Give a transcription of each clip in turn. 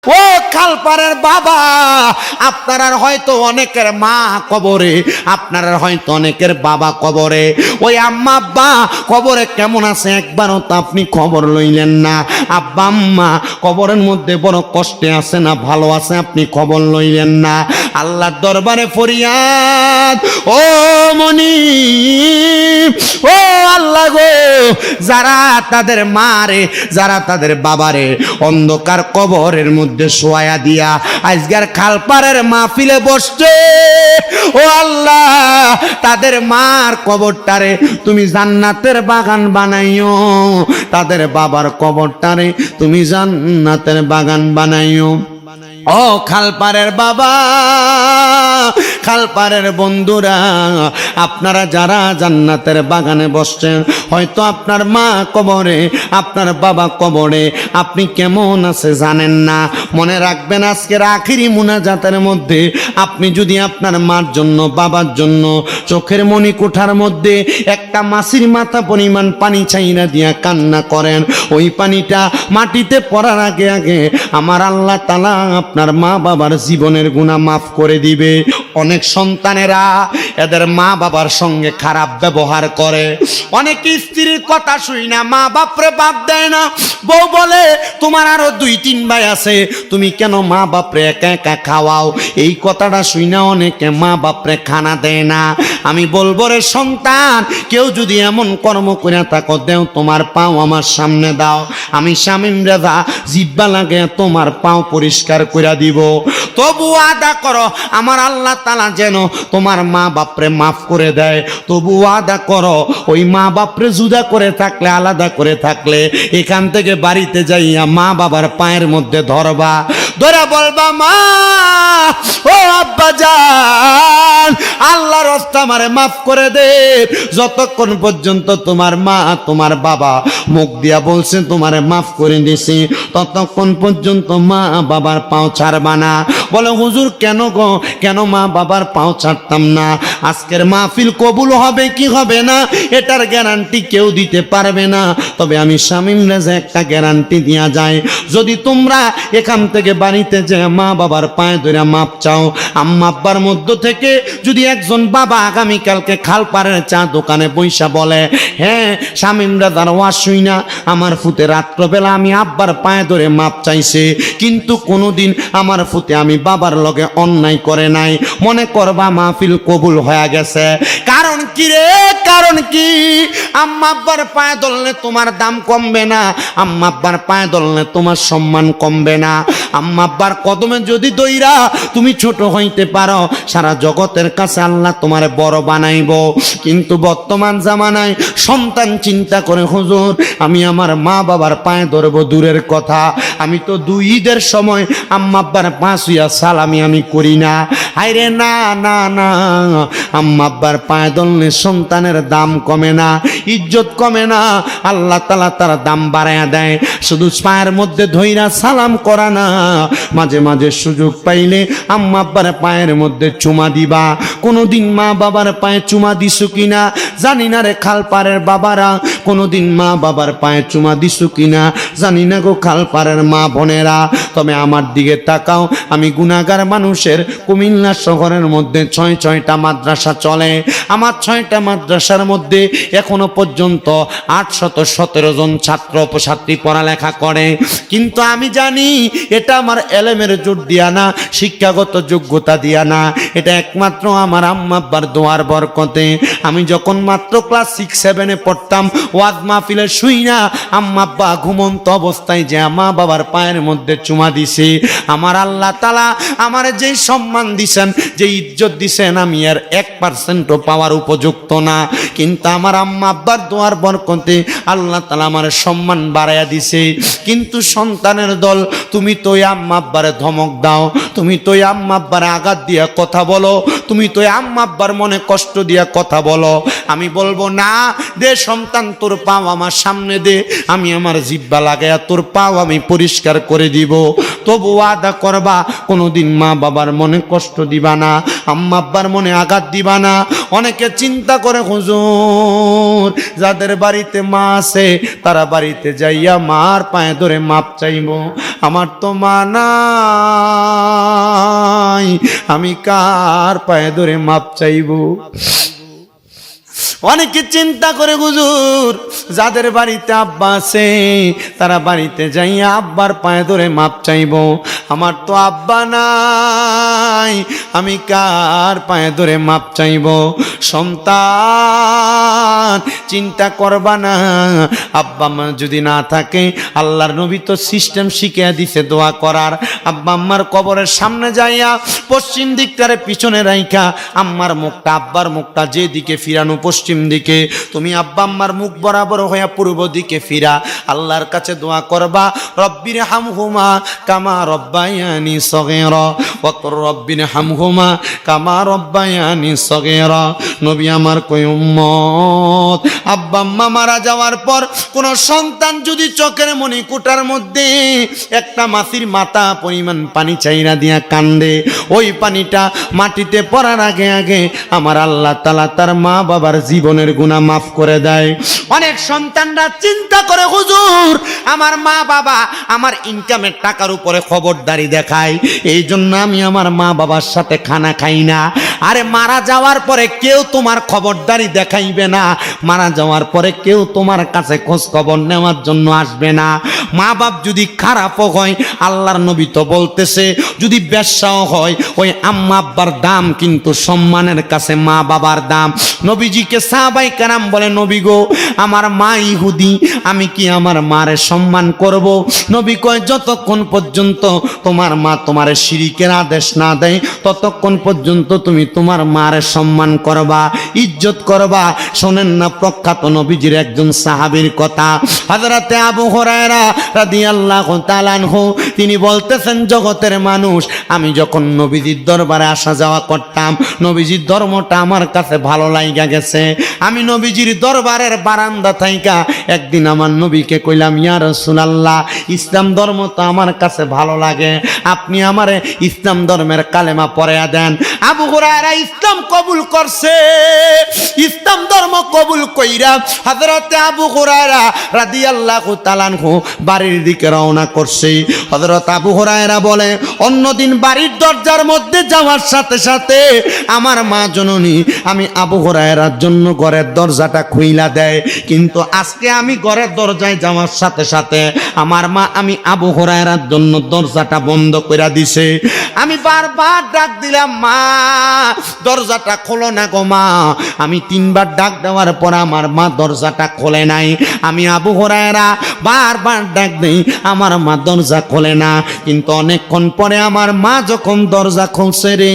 ও খালপাড়ের বাবা, আপনার হয়তো অনেকের মা কবরে, আপনার হয়তো অনেকের বাবা কবরে, ওই আম্মা আব্বা কবরে কেমন আছে একবারও তো আপনি খবর লইলেন না। আব্বা আম্মা কবরের মধ্যে বড় কষ্টে আছে না ভালো আছে আপনি খবর লইলেন না। আল্লাহর দরবারে ফরিয়াদ, ও মনি, ও আল্লাহ গো, যারা তাদের মারে, যারা তাদের বাবারে অন্ধকার কবরের মধ্যে শোয়া দিয়া আজকের খালপাড়ের মাহফিলে বসছে, ও আল্লাহ তাদের মার কবরটারে তুমি জান্নাতের বাগান বানাইও, তাদের বাবার কবরটারে তুমি জান্নাতের বাগান বানাইও। ও খালপাড়ের বাবা, খালপাড়ের বন্ধুরা, আপনারা যারা জান্নাতের বাগানে বসছেন, হয়তো আপনার মা কবরে, আপনার বাবা কবরে, আপনি কেমন আছে জানেন না। মনে রাখবেন আজকের আখিরি মুনাজাতের মধ্যে আপনি যদি আপনার মার জন্য, বাবার জন্য চোখের মনি কোঠার মধ্যে একটা মাছির মাথা পরিমাণ পানি চাইনা দিয়া কান্না করেন, ওই পানিটা মাটিতে পড়ার আগে আগে আমার আল্লাহ তাআলা আপনার মা বাবার জীবনের গুনাহ মাফ করে দিবে। অনেক সন্তানেরা এদের মা বাবার সঙ্গে খারাপ ব্যবহার করে, অনেক স্ত্রীর কথা শুই না মা বাপরে বাদ দেয় না। বউ বলে তোমার আরো 2-3 ভাই আছে, তুমি কেন মা বাপরে একা একা খাওয়াও? এই কথাটা শুই না অনেকে মা বাপরে খানা দেয় না। আমি বলবো রে সন্তান, কেউ যদি এমন কর্ম করে থাকো, দেও তোমার পাও আমার সামনে দাও, আমি শামীম রেজা জিব্বা লাগে তোমার পাও পরিষ্কার করে দিব। তবু আদা করো আমার আল্লাহ তাআলা যেন তোমার মা বাপরে মাফ করে দেয়। তবু আদা করো ওই মা বাপরে জুদা করে থাকলে, আলাদা করে থাকলে এখান থেকে বাড়িতে যাইয়া মা বাবার পায়ের মধ্যে ধরবা, ধরে বলবা মা ও আব্বা জান, আল্লাহর রাস্তা আমারে মাফ করে দে। যতক্ষণ পর্যন্ত তোমার মা তোমার বাবা মুখ দিয়া বলছে তোমারে মাফ করে দিছি, ততক্ষণ পর্যন্ত মা বাবার পাও ছাড়বা না। বলে হুজুর কেন গো, কেন মা বাবার পাও ছাড়তাম না? আজকের মাহফিল কবুল হবে কি হবে না এটার গ্যারান্টি কেউ দিতে পারবে না, তবে আমি শামীম রেজা একটা গ্যারান্টি দিয়া যায়। যদি তোমরা এখান থেকে বাড়িতে যে মা বাবার পায়ে ধরে মাপ চাও, আম্মা আব্বার মধ্য থেকে যদি একজন বাবা আগামীকালকে খালপাড়ের চা দোকানে বইসা বলে, হ্যাঁ শামীম রেজার ওয়াজ শুই না আমার ফুতে রাত্রবেলা আমি আব্বার পায়ে ধরে মাপ চাইছে, কিন্তু কোনোদিন আমার ফুতে আমি বাবার লগে অন্যায় করে নাই, মনে করবা মাহফিল কবুল হয়ে গেছে। কারণ কি রে, কারণ কি? আম্মা আব্বার পায়ে ধরলে তোমার দাম কমবে না, আম্মা আব্বার পায়ে ধরলে তোমার সম্মান কমবে না। আম্মা আব্বার কদমে যদি দইরা তুমি ছোট হইতে পারো, সারা জগতের কাছে আল্লাহ তোমারে বড় বানাইব। কিন্তু বর্তমান জামানায় সন্তান চিন্তা করে হুজুর আমি আমার মা বাবার পায়ে ধরবো দূরের কথা, আমি তো 2 ঈদের সময় আম্মা আব্বার পা ছুঁয়া সালামি আমি করি না। হায়রে না না না, আম্মা আব্বার পায়ে ধরলে সন্তানের দাম কমে না, ইজ্জত কমে না, আল্লাহ তাআলা তার দাম বাড়ায়া দেয়। শুধু পায়ের মধ্যে ধইরা সালাম করা না, মাঝে মাঝে সুযোগ পাইলে আম্মা আব্বার পায়ের মধ্যে চুমা দিবা। কোনোদিন মা বাবার পায়ে চুমা দিছো কিনা জানি না রে খালপাড়ের বাবারা, কোনোদিন মা বাবার পায়ে চুমা দিছো কিনা জানি না গো খালপাড়ের মা বোনেরা। তবে আমার দিকে তাকাও, আমি গুনাহগার মানুষের কুমিল্লা শহরের মধ্যে 6টা মাদ্রাসা চলে, আমার 6টা মাদ্রাসার মধ্যে এখনো পর্যন্ত 817 জন ছাত্র ছাত্রী পড়ালেখা করে। কিন্তু আমি জানি এটা আমার এলেমের জোর দিয়া না, শিক্ষাগত যোগ্যতা দিয়া না, এটা একমাত্র আমার আম্মা আব্বার দোয়ার বরকতে। আমি যখন মাত্র ক্লাস 6-7 পড়তাম, ওয়াজ মাহফিলে শুই না আম্মা আব্বা ঘুমন্ত অবস্থায় যে মা বাবার পায়ের মধ্যে চুমা দিছে। আমার আল্লাহ তাআলা আমার যেই সম্মান দিছেন, যে ইজ্জত দিছেন, আমি আর 1%ও পাওয়ার উপযুক্ত না, কিন্তু আমার আম্মা আব্বার দোয়ার বরকতে আল্লাহ তাআলা আমার সম্মান বাড়াইয়া দিছে। কিন্তু সন্তানের দল, তুমি তো আম্মা আব্বারে ধমক দাও, তুমি তো আম্মা আব্বারে আঘাত দিয়া কথা বলো, তুমি তো আম্মা আব্বার মনে কষ্ট দিয়া কথা বলো। আমি বলবো না, দে সন্তান তোর পাও আমার সামনে দে, আমি আমার জিব্বা লাগাইয়া তোর পাও আমি পরিষ্কার করে দিব। তবু আদা করবা কোনোদিন মা বাবার মনে কষ্ট দিবা না, আম্মা আব্বার মনে আঘাত দিবা না। অনেকে চিন্তা করে হুজুর যাদের বাড়িতে মা আছে তারা বাড়িতে যাইয়া মার পায়ে ধরে মাপ চাইব, আমার তো মা নাই, আমি কার পায়ে ধরে মাপ চাইব? অনেকে চিন্তা করে হুজুর যাদের বাড়িতে আব্বা আছে তারা বাড়িতে যাইয়া আব্বার পায়ে ধরে মাপ চাইব, আমার তো আব্বা নাই, আমি কার পায়ে ধরে মাপ চাইব? সন্তান চিন্তা করবা না, আব্বা মা যদি না থাকে আল্লাহর নবী তো সিস্টেম শিখিয়ে দিছে দোয়া করার। আব্বা আম্মার কবরের সামনে যাইয়া পশ্চিম দিকটারে পিছনে রাইখা আম্মার মুখটা আব্বার মুখটা যেদিকে ফিরানো পশ্চিম দিকে, তুমি আব্বা আম্মার মুখ বরাবর হইয়া পূর্ব দিকে ফিরা আল্লাহর কাছে দোয়া করবা, রব্বির হামহুমা কামা রব্বায়ানি সগীরা ওয়া কুর রব্বির হামহুমা কামা রব্বায়ানি সগীরা। নবী আমার কই উম্মত, আব্বা আম্মা মারা যাওয়ার পর কোন সন্তান যদি চোখের মণিকুটার মধ্যে একটা মাছির মাথা পরিমাণ পানি চাইরা দিয়া কান্দে, ওই পানিটা মাটিতে পড়ার আগে আগে আমার আল্লাহ তাআলা তার মা বাবার জীবনের গুনাহ মাফ করে দেয়। অনেক সন্তানরা চিন্তা করে হুজুর আমার মা বাবা আমার ইনকামের টাকার উপরে খবরদারি দেখায়, এই জন্য আমি আমার মা বাবার সাথে খানা খাই না। আরে মারা যাওয়ার পরে কেউ তোমার খবরদারি দেখাইবে না, মারা যাওয়ার পরে কেউ তোমার কাছে খোঁজ খবর নেওয়ার জন্য আসবে না। মা বাপ যদি খারাপও হয় আল্লাহর নবী তো বলতেছে যদি বেশ্যাও হয় ওই আম্মা আব্বার দাম কিন্তু সম্মানের কাছে মা বাবার দাম। নবীজিকে সাহাবাই কেরাম বলে নবী গো আমার মা ইহুদি, আমি কি আমার মারে সম্মান করব? নবী কয় যতক্ষণ পর্যন্ত তোমার মা তোমারে শিরিকের আদেশ না দেয় ততক্ষণ পর্যন্ত তুমি তোমার মারে সম্মান করবা, ইজ্জত করবা। শোনেন না প্রখ্যাত নবীজির একজন সাহাবীর কথা, হযরতে আবু হুরায়রা রাদিয়াল্লাহু তাআলা আনহু, তিনি বলতেছেন জগতের মানুষ আমি যখন নবীজির দরবারে আসা যাওয়া করতাম নবীজির ধর্মটা আমার কাছে ভালো লাগা গেছে। আমি নবীজির দরবারের বারান্দা থাইকা একদিন আমার নবীকে কইলাম ইয়া রাসূলুল্লাহ ইসলাম ধর্ম তো আমার কাছে ভালো লাগে, আপনি আমারে ইসলাম ধর্মের কালেমা পড়ায়া দেন। আবু হুরায়রা ইসলাম কবুল করছে, ইসলাম ধর্ম কবুল কইরা হযরতে আবু হুরায়রা রাদিয়াল্লাহু তাআলা আনহু বাড়ির দিকে রওনা করছে। হযরত আবু হুরায়রা বলে অন্যদিন বাড়ির দরজার মধ্যে যাওয়ার সাথে সাথে আমার মা জননী আমি আবু হুরায়রার জন্য ঘরের দরজাটা খুইলা দেয়, কিন্তু আজকে আমি ঘরের দরজায় যাওয়ার সাথে সাথে আমার মা আমি আবু হুরায়রার জন্য দরজাটা বন্ধ কইরা দিছে। আমি বারবার ডাক দিলাম মা দরজাটা খোলো না গো মা, আমি তিনবার ডাক দেওয়ার পর আমার মা দরজাটা খোলে নাই। আমি আবু হুরায়রা বারবার ডাক দেই আমার মা দরজা খোলে না, কিন্তু অনেকক্ষণ পরে আমার মা যখন দরজা খুলছে রে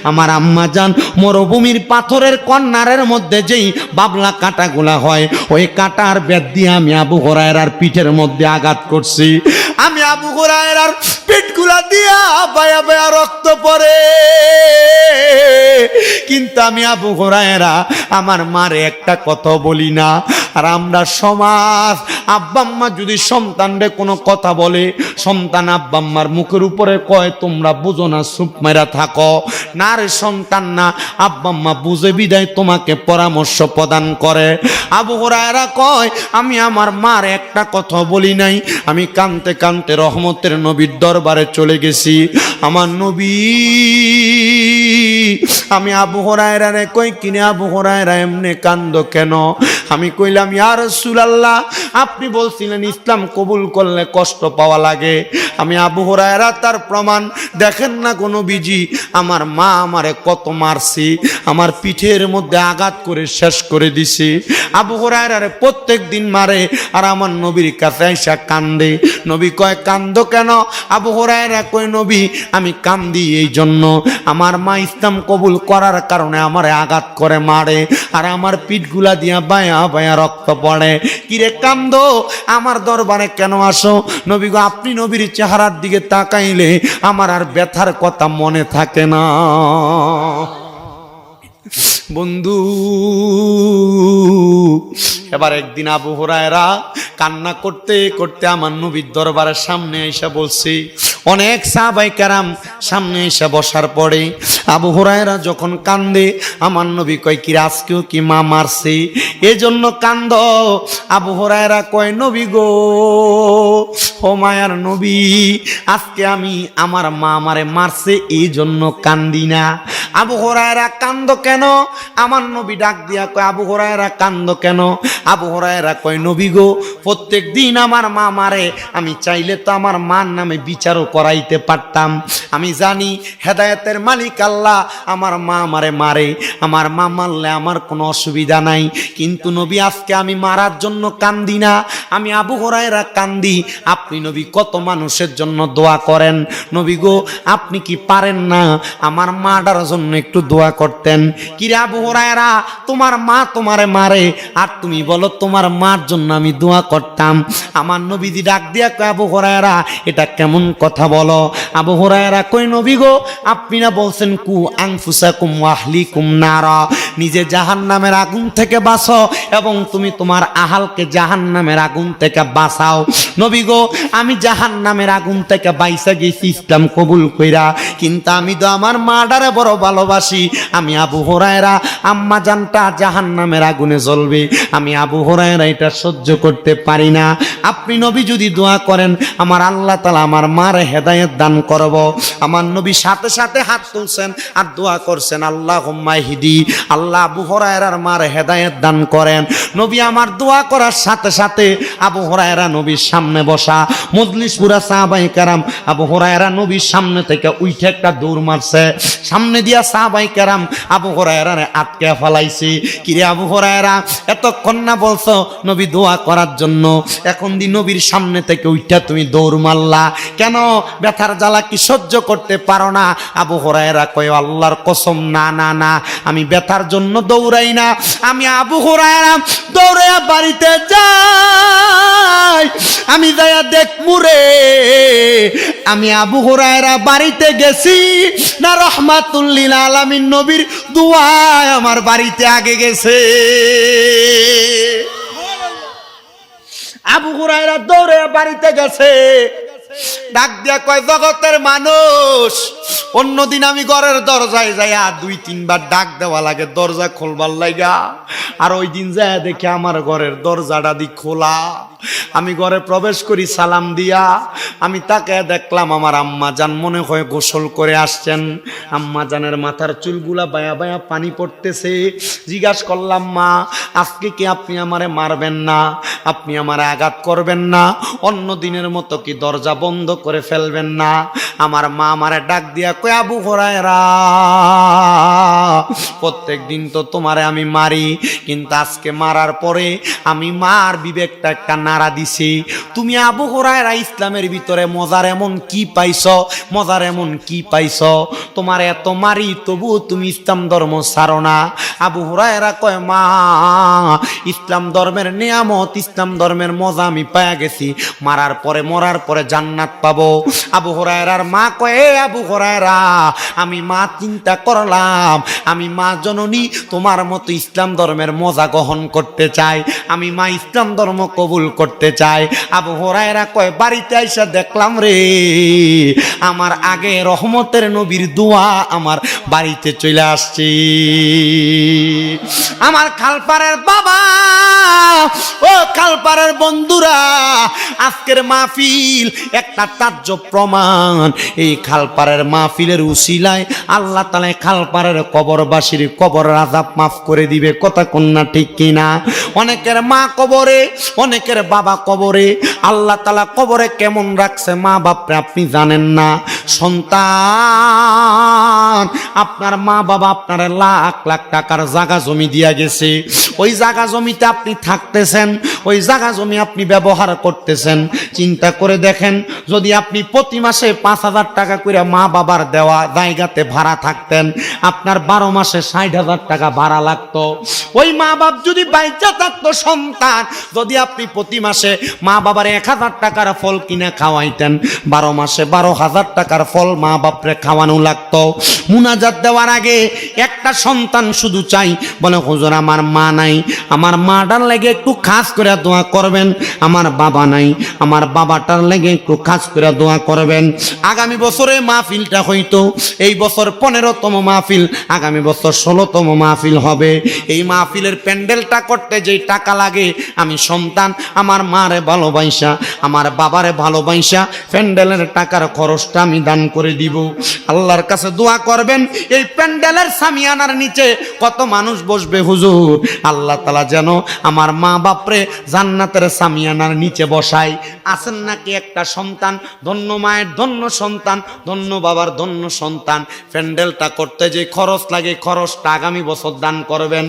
আমার আম্মা জান মরুভূমির পাথরের কর্নারের মধ্যে যেই বাবলা কাঁটাগুলা হয় ওই কাঁটার বেদ দিয়ে আমি আবু হুরায়রার পিঠের মধ্যে আঘাত করছি। আমি আবু হুরায়রার পিঠগুলা দিয়া বায়া বায়া রক্ত পড়ে, কিন্তু আমি আবু হুরায়রা আমার মারে একটা কথা বলি না। আর আমরা সমাজ আব্বা আম্মা যদি সন্তানরে কোনো কথা বলে সন্তান আব্বা আম্মার মুখের উপরে কয় তোমরা বুঝো না চুপ মেরা থাকো না রে সন্তান না, আব্বা আম্মা বুঝে বিদায় তোমাকে পরামর্শ প্রদান করে। আবু হুরায়রা কয় আমি আমার মার একটা কথা বলি নাই, আমি কানতে কানতে রহমতের নবীর দরবারে চলে গেছি। আমার নবী আমি আবু হুরায়রারে কই কিনে আবু হুরায়রা এমনি কান্দো কেন? আমি কইলাম ইয়া রাসূলুল্লাহ আপনি বলছিলেন ইসলাম কবুল করলে কষ্ট পাওয়া লাগে। আমি আবু হুরায়রা তার প্রমাণ দেখেন না কোন নবীজি আমার মা আমারে কত মারছি, আমার পিঠের মধ্যে আঘাত করে শেষ করে দিছি। আবু হুরায়রারে প্রত্যেক দিন মারে আর আমার নবীর কাছে আইসা কান্দে। নবী কয় কান্দো কেন? আবু হুরায়রা কয় নবী আমি কান্দি এই জন্য আমার মা ইসলাম কবুল করার কারণে আমারে আঘাত করে মারে আর আমার পিঠগুলা দিয়া বায়া বায়া রক্ত পড়ে। কিরে কান্দো আমার দরবারে কেন আসো? নবী গো আপনি নবীর চেহারার দিকে তাকাইলে আমার আর ব্যথার কথা মনে থাকে না। বন্ধু এবার একদিন আবু হুরায়রা কান্না করতে করতে আমার নবীর দরবারের সামনে এসে বলছি। অনেক সাহাবায়ে কেরাম সামনে এসে বসার পরে আবু হুরায়রা যখন কান্দে, আমার নবী কয় কি আজকেও কি মা মারছে এজন্য কান্দ? আবু হুরায়রা কয় নবী গো, ও মায়ার নবী, আজকে আমি আমার মা আমারে মারছে এই জন্য কান্দি না। আবু হুরায়রা কান্দ কেন? আমার নবী ডাক দিয়া কয় আবু হুরায়রা কান্দ কেন? আবু হুরায়রা কয় নবী গো, প্রত্যেক দিন আমার মা মারে, আমি চাইলে তো আমার মার নামে বিচারও করাইতে পারতাম। আমি জানি হেদায়েতের মালিক আল্লাহ, আমার মা আমারে মারে, আমার মা মারলে আমার কোনো অসুবিধা নাই, কিন্তু নবী আজকে আমি মারার জন্য কান্দি না, আমি আবু হুরায়রা কান্দি। আপনি নবী কত মানুষের জন্য দোয়া করেন, নবী গো আপনি কি পারেন না আমার মাটার জন্য একটু দোয়া করতেন? কিরে আবু হুরায়রা, তোমার মা তোমারে মারে আর তুমি বলো তোমার মার জন্য আমি দোয়া করতাম? আমার নবীজি ডাক দিয়া কয় আবু হুরায়রা এটা কেমন কথা বলো? আবু হুরায়রা কই নবী গো, আপনি না বলছেন কু আনফুসাকুম ওয়া আহলিকুম নারা, নিজে জাহান্নামের আগুন থেকে বাঁচো এবং তুমি তোমার আহালকে জাহান্নামের আগুন থেকে বাঁচাও। নবী গো, আমি জাহান্নামের আগুন থেকে বাইসা গেছি ইসলাম কবুল কইরা, কিন্তু আমি তো আমার মাডারে বড় ভালোবাসি। আমি আবু হুরায়রা আম্মা জানটা জাহান্নামের আগুনে জ্বলবে, আমি আবু হুরায়রা এটা সহ্য করতে পারি না। আপনি নবী যদি দোয়া করেন আমার আল্লাহ তাআলা আমার মার হেদায়েত দান করব। আমার নবী সাথে সাথে হাত তুলছেন আর দোয়া করছেন আল্লাহুম্মা ইহদি, আল্লাহ আবু হুরায়রার মার হেদায়েত দান করেন। নবী আমার দোয়া করার সাথে সাথে আবু হুরায়রা নবীর সামনে বসা, মজলিস পুরা সাহাবায়ে কেরাম আবু হুরায়রা নবীর সামনে থেকে উঠে একটা দৌড় মারছে, সামনে দিয়া সাহাবায়ে কেরাম আবু হুরায়রারে আটকে ফেলাইছে। কিরে আবু হুরায়রা, এতক্ষণ না বলছো নবী দোয়া করার জন্য, এখন দি নবীর সামনে থেকে উঠা তুমি দৌড় মারলা কেন? ব্যথার জ্বালা কি সহ্য করতে পারো না? আবু হুরায়রা কয় আল্লাহর কসম, না না না, আমি ব্যথার জন্য দৌড়াই না, আমি আবু হুরায়রা দৌড়ে বাড়িতে যাই, আমি যাইয়া দেখমু রে আমি আবু হুরায়রা বাড়িতে গেছি না রহমাতুল লিল আলামিন নবীর দুআয় আমার বাড়িতে আগে গেছে। আবু হুরায়রা দৌড়ে বাড়িতে গেছে, ডাক দিয়া কয় জগতের মানুষ, অন্যদিন আমি ঘরের দরজায় যাইয়া 2-3 বার ডাক দেওয়া লাগে দরজা খোলবার লাগা, আর ওই দিন যায় দেখে আমার ঘরের দরজাটা দি খোলা। আমি ঘরে প্রবেশ করি সালাম দিয়া, আমি তাকে দেখলাম আমার আম্মা জান মনে হয় গোসল করে আসছেন। আম্মা জানের মাথার চুলগুলা বায়া বায়া পানি পড়তেছে। জিজ্ঞাসা করলাম মা, আজকে কি আপনি আমারে মারবেন না, আপনি আমারে আঘাত করবেন না, অন্য দিনের মতো কি দরজা বন্ধ করে ফেলবেন না? আমার মা আমারে ডাক দিয়া কয় আবু হুরায়রা, প্রত্যেক দিন তো তোমারে আমি মারি, কিন্তু আজকে মারার পরে আমি মার বিবেকটা একটা নাড়া দিছি। তুমি আবু হুরায়রা ইসলামের ভিতরে মজার এমন কি পাইছো, মজার এমন কি পাইছো? তোমার এত মারি তবু তুমি ইসলাম ধর্ম ছাড়ো না। আবু হুরায়রা কয় মা, ইসলাম ধর্মের নিয়ামত, ইসলাম ধর্মের মজা আমি পায়া গেছি, মারার পরে মরার পরে জান্নাত পাবো। আবু হুরায়রার মা কয় আবু হুরায়রা, আমি মা চিন্তা করলাম, আমি মা জননী তোমার মতো ইসলাম ধর্মের মজা গ্রহণ করতে চাই, আমি মা ইসলাম ধর্ম কবুল করতে চাই। আবু হুরায়রা কয় বাড়িতে আইসা দেখলাম রে আমার আগে রহমতের নবীর দোয়া আমার বাড়িতে চলে আসছে। আমার খালপাড়ের বাবা, ও খালপাড়ের বন্ধুরা, আজকের মাহফিল একটা তাজ্য প্রমাণ। এই খালপাড়ের মাহফিলের উসিলায় আল্লাহ তাআলা খালপাড়ের কবরবাসীর কবর আযাব মাফ করে দিবে। কথা কন্যা ঠিক কিনা? অনেকের মা কবরে, অনেকের বাবা কবরে। আল্লাহ তাআলা কবরে কেমন রাখছে মা বাপরে আপনি জানেন না। সন্তান, আপনার মা বাবা আপনার লাখ লাখ টাকার জায়গা জমি দিয়া গেছে, ওই জায়গা জমিতে আপনি থাকতেছেন, ওই জায়গা জমি আপনি ব্যবহার করতেছেন। চিন্তা করে দেখেন, যদি আপনি প্রতি মাসে 5,000 টাকা করে মা বাবার দেওয়া জায়গাতে ভাড়া থাকতেন, আপনার 12 মাসে 60,000 টাকা ভাড়া লাগতো। ওই মা বাপ যদি বাইচা থাকতো, সন্তান যদি আপনি প্রতি মাসে মা বাবার 1,000 টাকার ফল কিনে খাওয়াইতেন, 12 মাসে 12,000 টাকা টাকার ফল মা বাপরে খাওয়ানো লাগতো। মুনাজাত দেওয়ার আগে একটা সন্তান শুধু চাই, বলে হুজুর আমার মা নাই, আমার মাটার লেগে একটু খাস করে দোয়া করবেন। আমার বাবা নাই, আমার বাবাটার লেগে একটু খাস করে দোয়া করবেন। আগামী বছরে মাহফিলটা হইতো, এই বছর 15তম মাহফিল, আগামী বছর 16তম মাহফিল হবে। এই মাহফিলের প্যান্ডেলটা করতে যেই টাকা লাগে, আমি সন্তান আমার মারে ভালোবাসা, আমার বাবারে ভালোবাসা প্যান্ডেলের টাকার খরচটা আমি দান করে দিব। আল্লাহর কাছে দোয়া করবেন, এই প্যান্ডেলের সামিয়ানার নিচে কত মানুষ বসবে হুজুর, আল্লাহ তাআলা যেন আমার মা বাপরে জান্নাতের সামিয়ানার নিচে বসায়। আছেন নাকি একটা সন্তান, ধন্য মায়ের ধন্য সন্তান, ধন্য বাবার ধন্য সন্তান, প্যান্ডেলটা করতে যে খরচ লাগে খরচটা আগামী বছর দান করবেন।